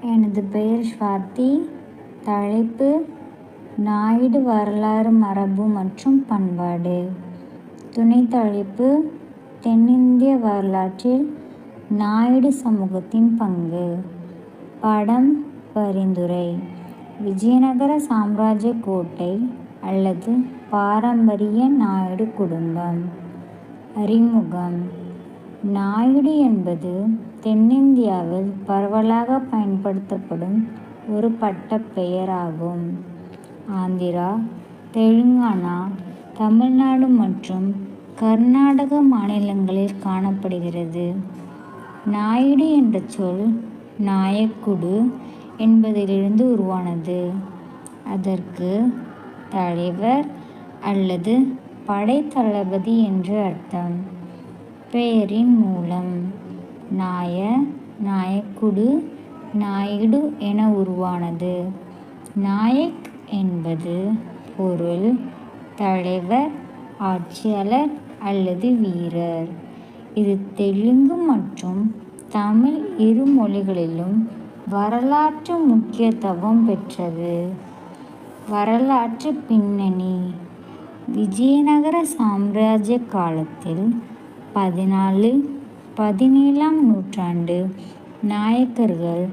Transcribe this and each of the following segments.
எனது பெயர் ஸ்வாதி. தலைப்பு: நாயுடு வரலாறு, மரபு மற்றும் பண்பாடு. துணை தலைப்பு: தென்னிந்திய வரலாற்றில் நாயுடு சமூகத்தின் பங்கு. படம் பரிந்துரை: விஜயநகர சாம்ராஜ்ய கோட்டை அல்லது பாரம்பரிய நாயுடு குடும்பம். அறிமுகம்: நாயுடு என்பது தென்னிந்தியாவில் பரவலாக பயன்படுத்தப்படும் ஒரு பட்டப்பெயர் ஆகும். ஆந்திரா, தெலுங்கானா, தமிழ்நாடு மற்றும் கர்நாடக மாநிலங்களில் காணப்படுகிறது. நாயுடு என்ற சொல் நாயக்குடு என்பதிலிருந்து உருவானது. அதற்கு தலைவர் அல்லது படைத்தளபதி என்று அர்த்தம். பெயரின் மூலம் நாய, நாயக்குடு, நாயுடு என உருவானது. நாயக் என்பது பொருள் தலைவர், ஆட்சியாளர் அல்லது வீரர். இது தெலுங்கு மற்றும் தமிழ் இரு மொழிகளிலும் வரலாற்று முக்கியத்துவம் பெற்றது. வரலாற்று பின்னணி: விஜயநகர சாம்ராஜ்ய காலத்தில் 14-17ஆம் நூற்றாண்டு நாயக்கர்கள்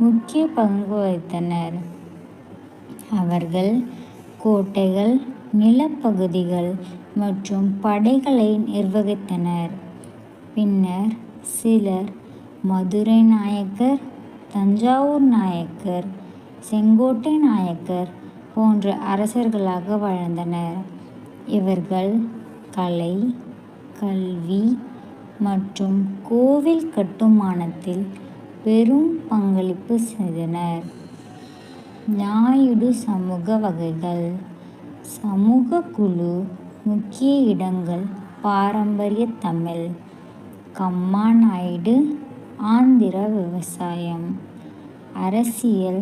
முக்கிய பங்கு வகித்தனர். அவர்கள் கோட்டைகள், நிலப்பகுதிகள் மற்றும் படைகளை நிர்வகித்தனர். பின்னர் சிலர் மதுரை நாயக்கர், தஞ்சாவூர் நாயக்கர், செங்கோட்டை நாயக்கர் போன்ற அரசர்களாக வாழ்ந்தனர். இவர்கள் கலை, கல்வி மற்றும் கோவில் கட்டுமானத்தில் பெரும் பங்களிப்பு செய்தனர். நாயுடு சமூக வகைகள். சமூக குழு. முக்கிய இடங்கள்: பாரம்பரிய தமிழ், கம்மா நாயுடு, ஆந்திரா. விவசாயம். அரசியல்: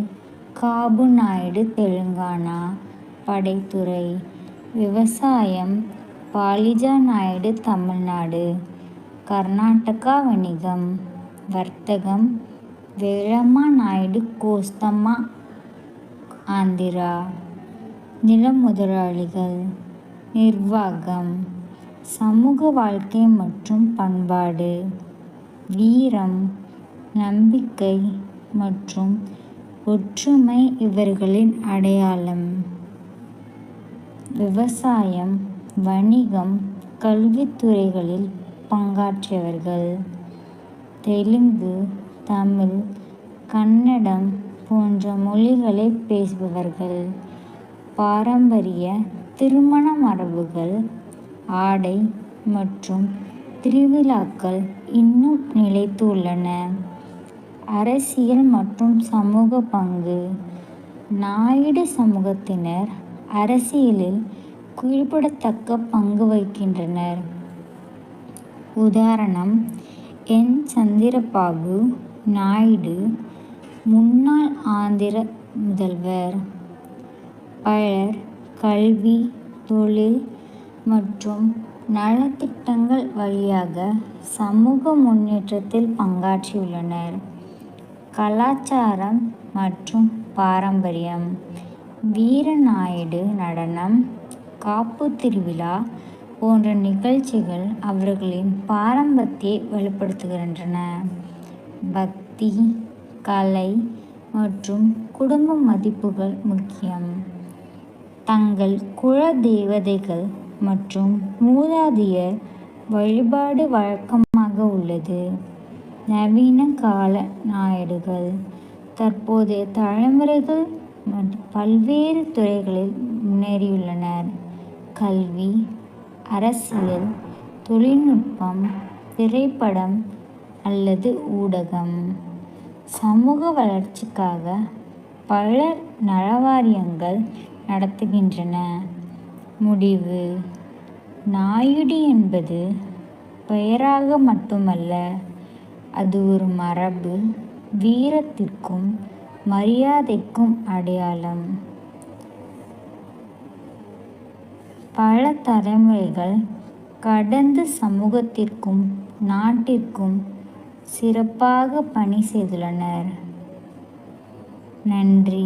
காபு நாயுடு, தெலுங்கானா. படைத்துறை: விவசாயம், பாலிஜா நாயுடு, தமிழ்நாடு. கர்நாடகா. வணிகம், வர்த்தகம், வேலம்மா நாயுடு, கோஸ்தம்மா, ஆந்திரா. நிலமுதலாளிகள். நிர்வாகம், சமூக வாழ்க்கை மற்றும் பண்பாடு. வீரம், நம்பிக்கை மற்றும் ஒற்றுமை இவர்களின் அடையாளம். விவசாயம், வணிகம், கல்வித்துறைகளில் பங்காற்றியவர்கள். தெலுங்கு, தமிழ், கன்னடம் போன்ற மொழிகளை பேசுபவர்கள். பாரம்பரிய திருமண மரபுகள், ஆடை மற்றும் திருவிழாக்கள் இன்னும் நிலைத்து உள்ளன. அரசியல் மற்றும் சமூக பங்கு. நாயுடு சமூகத்தினர் அரசியலில் குறிப்பிடத்தக்க பங்கு வகிக்கின்றனர். உதாரணம்: என். சந்திரபாபு நாயுடு, முன்னாள் ஆந்திர முதல்வர். பலர் கல்வி, தொழில் மற்றும் நலத்திட்டங்கள் வழியாக சமூக முன்னேற்றத்தில் பங்காற்றியுள்ளனர். கலாச்சாரம் மற்றும் பாரம்பரியம். வீர நாயுடு நடனம், காப்பு திருவிழா போன்ற நிகழ்ச்சிகள் அவர்களின் பாரம்பரியத்தை வெளிப்படுத்துகின்றன. பக்தி, கலை மற்றும் குடும்ப மதிப்புகள் முக்கியம். தங்கள் குல தெய்வதைகள் மற்றும் மூதாதையர் வழிபாடு வழக்கமாக உள்ளது. நவீன கால நாயுடுகள். தற்போதைய தலைமுறைகள் பல்வேறு துறைகளில் முன்னேறியுள்ளனர். கல்வி, அரசியல், தொழில்நுட்பம், திரைப்படம் அல்லது ஊடகம். சமூக வளர்ச்சிக்காக பல நலவாரியங்கள் நடத்துகின்றன. முடிவு: நாயுடு என்பது பெயராக மட்டுமல்ல, அது ஒரு மரபு, வீரத்திற்கும் மரியாதைக்கும் அடையாளம். பல தலைமுறைகள் கடந்து சமூகத்திற்கும் நாட்டிற்கும் சிறப்பாக பணி செய்துள்ளனர். நன்றி.